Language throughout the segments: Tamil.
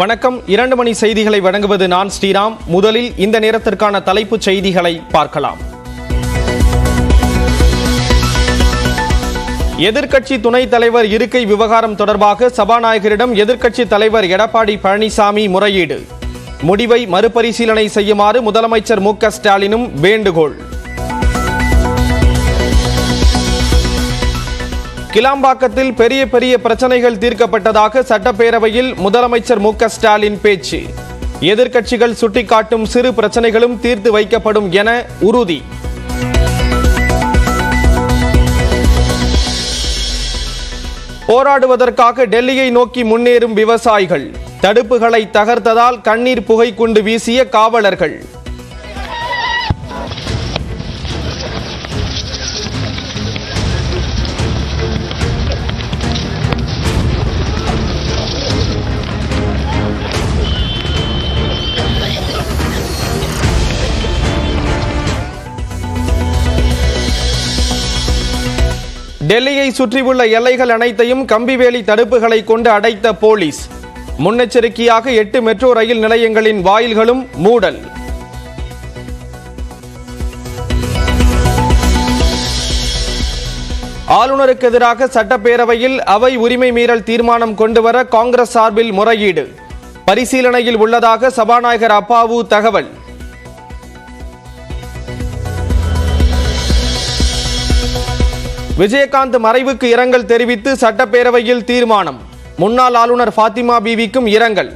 வணக்கம். 2 மணி செய்திகளை வழங்குவது நான் ஸ்ரீராம். முதலில் இந்த நேரத்திற்கான தலைப்புச் செய்திகளை பார்க்கலாம். எதிர்க்கட்சி துணைத் தலைவர் இருக்கை விவகாரம் தொடர்பாக சபாநாயகரிடம் எதிர்க்கட்சி தலைவர் எடப்பாடி பழனிசாமி முறையீடு. முடிவை மறுபரிசீலனை செய்யுமாறு முதலமைச்சர் மு.க. ஸ்டாலினும் வேண்டுகோள். கிளாம்பாக்கத்தில் பெரிய பிரச்சனைகள் தீர்க்கப்பட்டதாக சட்டப்பேரவையில் முதலமைச்சர் மு.க. ஸ்டாலின் பேச்சு. எதிர்க்கட்சிகள் சுட்டிக்காட்டும் சிறு பிரச்சனைகளும் தீர்த்து வைக்கப்படும் என உறுதி. போராடுவதற்காக டெல்லியை நோக்கி முன்னேறும் விவசாயிகள். தடுப்புகளை தகர்த்ததால் கண்ணீர் புகை குண்டு வீசிய காவலர்கள். டெல்லியை சுற்றியுள்ள எல்லைகள் அனைத்தையும் கம்பிவேலி தடுப்புகளை கொண்டு அடைத்த போலீஸ். முன்னெச்சரிக்கையாக 8 மெட்ரோ ரயில் நிலையங்களின் வாயில்களும் மூடல். ஆளுநருக்கு எதிராக சட்டப்பேரவையில் அவை உரிமை மீறல் தீர்மானம் கொண்டுவர காங்கிரஸ் சார்பில் முறையீடு. பரிசீலனையில் உள்ளதாக சபாநாயகர் அப்பாவு தகவல். விஜயகாந்த் மறைவுக்கு இரங்கல் தெரிவித்து சட்டப்பேரவையில் தீர்மானம். முன்னாள் ஆளுநர் ஃபாத்திமா பீவிக்கும் இரங்கல்.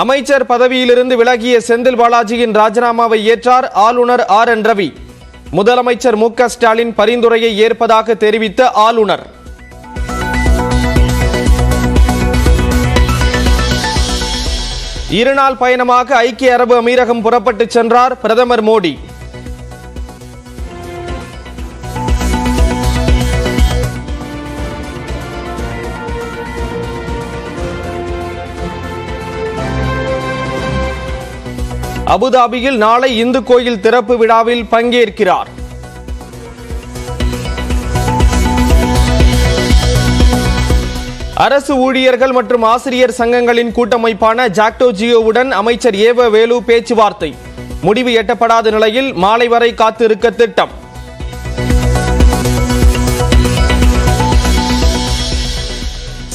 அமைச்சர் பதவியிலிருந்து விலகிய செந்தில் பாலாஜியின் ராஜினாமாவை ஏற்றார் ஆளுநர் ஆர்.என். ரவி. முதலமைச்சர் மு.க. ஸ்டாலின் பரிந்துரையை ஏற்பதாக தெரிவித்த ஆளுநர். இருநாள் பயணமாக ஐக்கிய அரபு அமீரகம் புறப்பட்டு சென்றார் பிரதமர் மோடி. அபுதாபியில் நாளை இந்து கோயில் திறப்பு விழாவில் பங்கேற்கிறார். அரசு ஊழியர்கள் மற்றும் ஆசிரியர் சங்கங்களின் கூட்டமைப்பான ஜாக்டோ ஜியோவுடன் அமைச்சர் ஏவ வேலு பேச்சுவார்த்தை. முடிவு எட்டப்படாத நிலையில் மாலை வரை காத்திருக்க திட்டம்.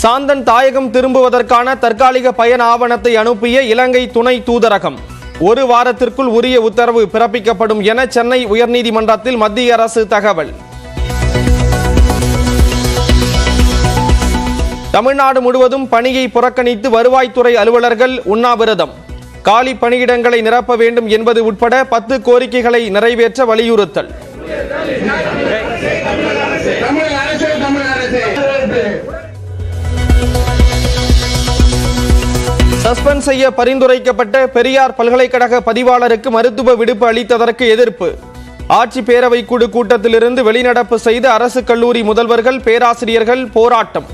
சாந்தன் தாயகம் திரும்புவதற்கான தற்காலிக பயண ஆவணத்தை அனுப்பிய இலங்கை துணை தூதரகம். 1 வாரத்திற்குள் உரிய உத்தரவு பிறப்பிக்கப்படும் என சென்னை உயர்நீதிமன்றத்தில் மத்திய அரசு தகவல். தமிழ்நாடு முழுவதும் பணியை புறக்கணித்து வருவாய்த்துறை அலுவலர்கள் உண்ணாவிரதம். காலி பணியிடங்களை நிரப்ப வேண்டும் என்பது உட்பட 10 கோரிக்கைகளை நிறைவேற்ற வலியுறுத்தல். சஸ்பெண்ட் செய்ய பரிந்துரைக்கப்பட்ட பெரியார் பல்கலைக்கழக பதிவாளருக்கு மருத்துவ விடுப்பு அளித்ததற்கு எதிர்ப்பு. ஆட்சி பேரவை குழு கூட்டத்திலிருந்து வெளிநடப்பு செய்த அரசு கல்லூரி முதல்வர்கள், பேராசிரியர்கள் போராட்டம்.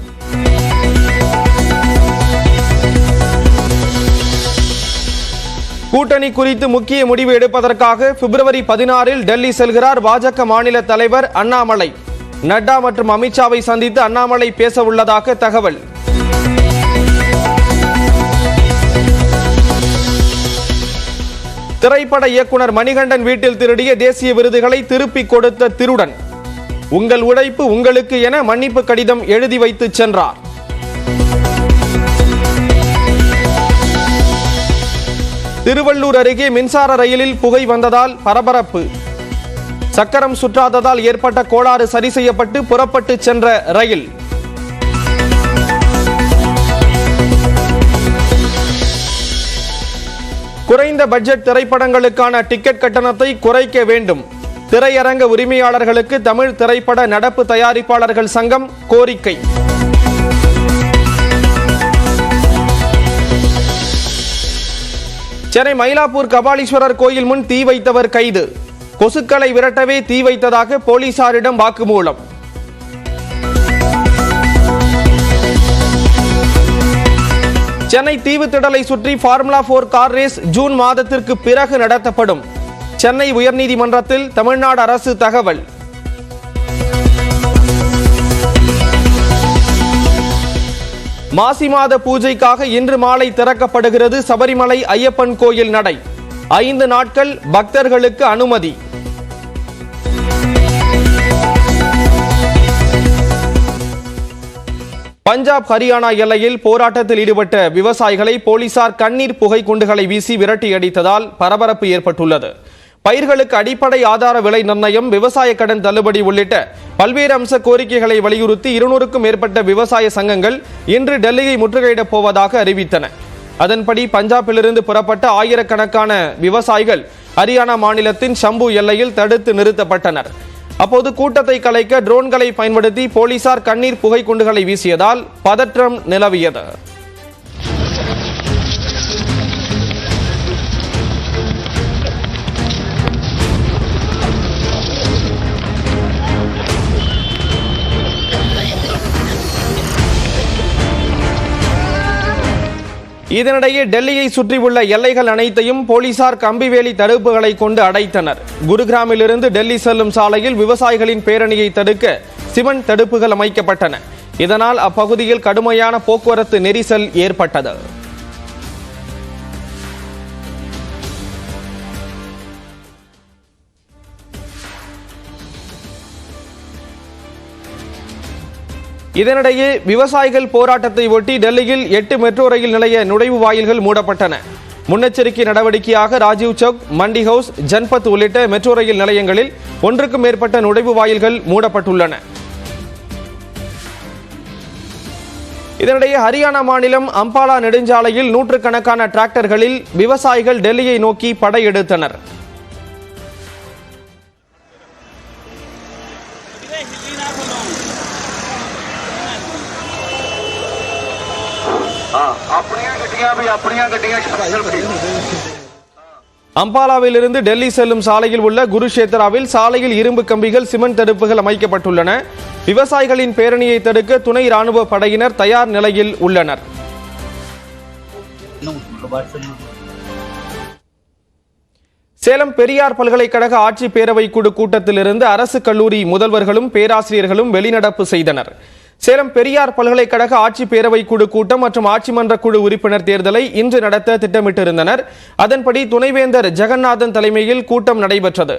கூட்டணி குறித்து முக்கிய முடிவு எடுப்பதற்காக பிப்ரவரி 16 டெல்லி செல்கிறார் பாஜக மாநில தலைவர் அண்ணாமலை. நட்டா மற்றும் அமித்ஷாவை சந்தித்து அண்ணாமலை பேச உள்ளதாக தகவல். திரைப்பட இயக்குனர் மணிகண்டன் வீட்டில் திருடிய தேசிய விருதுகளை திருப்பிக் கொடுத்த திருடன். உங்கள் உழைப்பு உங்களுக்கு என மன்னிப்பு கடிதம் எழுதி வைத்து சென்றார். திருவள்ளூர் அருகே மின்சார ரயிலில் புகை வந்ததால் பரபரப்பு. சக்கரம் சுற்றாததால் ஏற்பட்ட கோளாறு சரி செய்யப்பட்டு புறப்பட்டு சென்ற ரயில். குறைந்த பட்ஜெட் திரைப்படங்களுக்கான டிக்கெட் கட்டணத்தை குறைக்க வேண்டும். திரையரங்க உரிமையாளர்களுக்கு தமிழ் திரைப்பட நடப்பு தயாரிப்பாளர்கள் சங்கம் கோரிக்கை. சென்னை மயிலாப்பூர் கபாலீஸ்வரர் கோயில் முன் தீ வைத்தவர் கைது. கொசுக்களை விரட்டவே தீ வைத்ததாக போலீசாரிடம் வாக்குமூலம். சென்னை தீவுத்திடலை சுற்றி ஃபார்முலா 4 கார் ரேஸ் ஜூன் மாதத்திற்கு பிறகு நடத்தப்படும். சென்னை உயர்நீதிமன்றத்தில் தமிழ்நாடு அரசு தகவல். மாசி மாத பூஜைக்காக இன்று மாலை திறக்கப்படுகிறது சபரிமலை ஐயப்பன் கோயில் நடை. 5 நாட்கள் பக்தர்களுக்கு அனுமதி. பஞ்சாப் ஹரியானா எல்லையில் போராட்டத்தில் ஈடுபட்ட விவசாயிகளை போலீசார் கண்ணீர் புகை குண்டுகளை வீசி விரட்டி அடித்ததால் பரபரப்பு ஏற்பட்டுள்ளது. பயிர்களுக்கு அடிப்படை ஆதார விலை நிர்ணயம், விவசாய கடன் தள்ளுபடி உள்ளிட்ட பல்வேறு அம்ச கோரிக்கைகளை வலியுறுத்தி 200க்கும் மேற்பட்ட விவசாய சங்கங்கள் இன்று டெல்லியை முற்றுகையிடப் போவதாக அறிவித்தன. அதன்படி பஞ்சாபிலிருந்து புறப்பட்ட ஆயிரக்கணக்கான விவசாயிகள் ஹரியானா மாநிலத்தின் ஷம்பு எல்லையில் தடுத்து நிறுத்தப்பட்டனர். அப்போது கூட்டத்தை கலைக்க ட்ரோன்களை பயன்படுத்தி போலீசார் கண்ணீர் புகை குண்டுகளை வீசியதால் பதற்றம் நிலவியது. இதனிடையே டெல்லியை சுற்றியுள்ள எல்லைகள் அனைத்தையும் போலீசார் கம்பிவேலி தடுப்புகளை கொண்டு அடைத்தனர். குருகிராமிலிருந்து டெல்லி செல்லும் சாலையில் விவசாயிகளின் பேரணியை தடுக்க சிமெண்ட் தடுப்புகள் அமைக்கப்பட்டன. இதனால் அப்பகுதியில் கடுமையான போக்குவரத்து நெரிசல் ஏற்பட்டது. இதனிடையே விவசாயிகள் போராட்டத்தை ஒட்டி டெல்லியில் 8 மெட்ரோ ரயில் நிலைய நுழைவு வாயில்கள் மூடப்பட்டன. முன்னெச்சரிக்கை நடவடிக்கையாக ராஜீவ் சௌக், மண்டி ஹவுஸ், ஜன்பத் உள்ளிட்ட மெட்ரோ ரயில் நிலையங்களில் 1க்கும் மேற்பட்ட நுழைவு வாயில்கள் மூடப்பட்டுள்ளன. இதனிடையே ஹரியானா மாநிலம் அம்பாலா நெடுஞ்சாலையில் 100கணக்கான டிராக்டர்களில் விவசாயிகள் டெல்லியை நோக்கி படையெடுத்தனர். அம்பாலாவிலிருந்து டெல்லி செல்லும் சாலையில் உள்ள குருஷேத்ராவில் சாலையில் இரும்பு கம்பிகள், சிமெண்ட் தடுப்புகள் அமைக்கப்பட்டுள்ளன. விவசாயிகளின் பேரணியை தடுக்க துணை ராணுவ படையினர் தயார் நிலையில் உள்ளனர். சேலம் பெரியார் பல்கலைக்கழக ஆட்சி பேரவை குழு கூட்டத்திலிருந்து அரசு கல்லூரி முதல்வர்களும் பேராசிரியர்களும் வெளிநடப்பு செய்தனர். சேலம் பெரியார் பல்கலைக்கழக ஆட்சி பேரவை குழு கூட்டம் மற்றும் ஆட்சி மன்ற குழு உறுப்பினர் தேர்தலை இன்று நடத்த திட்டமிட்டிருந்தனர். அதன்படி துணைவேந்தர் ஜெகநாதன் தலைமையில் கூட்டம் நடைபெற்றது.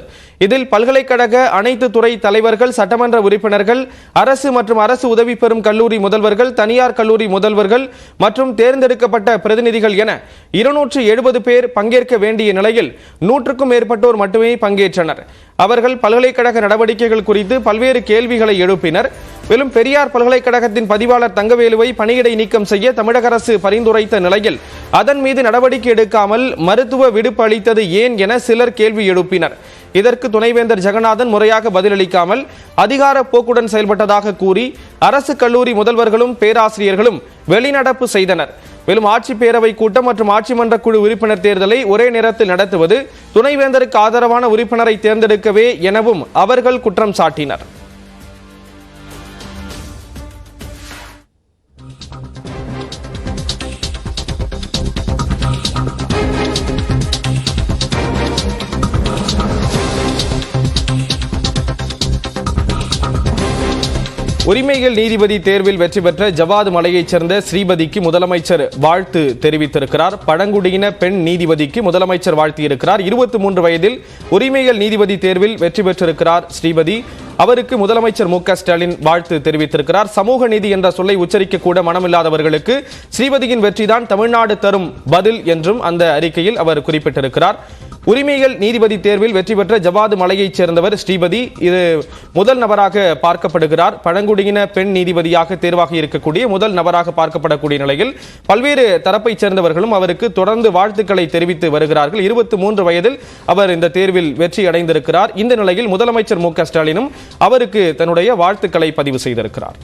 இதில் பல்கலைக்கழக அனைத்து துறை தலைவர்கள், சட்டமன்ற உறுப்பினர்கள், அரசு மற்றும் அரசு உதவி பெறும் கல்லூரி முதல்வர்கள், தனியார் கல்லூரி முதல்வர்கள் மற்றும் தேர்ந்தெடுக்கப்பட்ட பிரதிநிதிகள் என 270 பேர் பங்கேற்க வேண்டிய நிலையில் 100க்கும் மேற்பட்டோர் மட்டுமே பங்கேற்றனர். அவர்கள் பல்கலைக்கழக நடவடிக்கைகள் குறித்து பல்வேறு கேள்விகளை எழுப்பினர். மேலும் பெரியார் பல்கலைக்கழகத்தின் பதிவாளர் தங்கவேலுவை பணியிடை நீக்கம் செய்ய தமிழக அரசு பரிந்துரைத்த நிலையில் அதன் மீது நடவடிக்கை எடுக்காமல் மருத்துவ விடுப்பு அளித்தது ஏன் என சிலர் கேள்வி எழுப்பினர். இதற்கு துணைவேந்தர் ஜெகநாதன் முறையாக பதிலளிக்காமல் அதிகார போக்குடன் செயல்பட்டதாக கூறி அரசு கல்லூரி முதல்வர்களும் பேராசிரியர்களும் வெளிநடப்பு செய்தனர். மேலும் ஆட்சி பேரவை கூட்டம் மற்றும் ஆட்சி மன்ற குழு உறுப்பினர் தேர்தலை ஒரே நேரத்தில் நடத்துவது துணைவேந்தருக்கு ஆதரவான உறுப்பினரை தேர்ந்தெடுக்கவே எனவும் அவர்கள் குற்றம் சாட்டினர். உரிமைகள் நீதிபதி தேர்வில் வெற்றி பெற்ற ஜவாது மலையைச் சேர்ந்த ஸ்ரீபதிக்கு முதலமைச்சர் வாழ்த்து தெரிவித்திருக்கிறார். பழங்குடியின பெண் நீதிபதிக்கு முதலமைச்சர் வாழ்த்தியிருக்கிறார். 23 வயதில் உரிமைகள் நீதிபதி தேர்வில் வெற்றி பெற்றிருக்கிறார் ஸ்ரீபதி. அவருக்கு முதலமைச்சர் மு.க.ஸ்டாலின் வாழ்த்து தெரிவித்திருக்கிறார். சமூக நீதி என்ற சொல்லை உச்சரிக்க கூட மனமில்லாதவர்களுக்கு ஸ்ரீபதியின் வெற்றிதான் தமிழ்நாடு தரும் பதில் என்றும் அந்த அறிக்கையில் அவர் குறிப்பிட்டிருக்கிறார். உரிமைகள் நீதிபதி தேர்வில் வெற்றி பெற்ற ஜவாது மலையைச் சேர்ந்தவர் ஸ்ரீபதி. இது முதல் நபராக பார்க்கப்படுகிறார். பழங்குடியின பெண் நீதிபதியாக தேர்வாக இருக்கக்கூடிய முதல் நபராக பார்க்கப்படக்கூடிய நிலையில் பல்வேறு தரப்பைச் சேர்ந்தவர்களும் அவருக்கு தொடர்ந்து வாழ்த்துக்களை தெரிவித்து வருகிறார்கள். 23 வயதில் அவர் இந்த தேர்வில் வெற்றி அடைந்திருக்கிறார். இந்த நிலையில் முதலமைச்சர் மு.க.ஸ்டாலினும் அவருக்கு தன்னுடைய வாழ்த்துக்களை பதிவு செய்திருக்கிறார்.